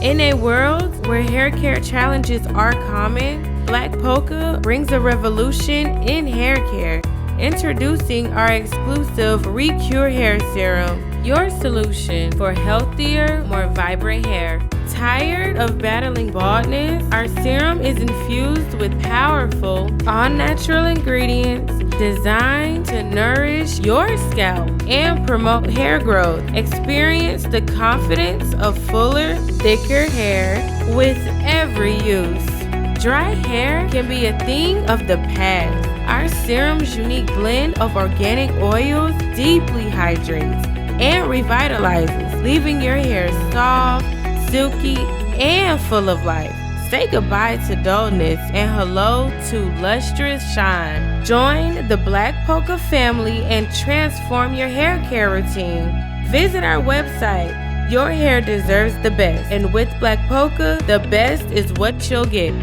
In a world where hair care challenges are common, Black Polka brings a revolution in hair care. Introducing our exclusive ReCure Hair Serum, your solution for healthier, more vibrant hair. Tired of battling baldness? Our serum is infused with powerful, all-natural ingredients designed to nourish your scalp and promote hair growth. Experience the confidence of fuller, thicker hair with every use. Dry hair can be a thing of the past. Our serum's unique blend of organic oils deeply hydrates and revitalizes, leaving your hair soft, silky, and full of life. Say goodbye to dullness and hello to lustrous shine. Join the Black Polka family and transform your hair care routine. Visit our website. Your hair deserves the best, and with Black Polka, the best is what you'll get.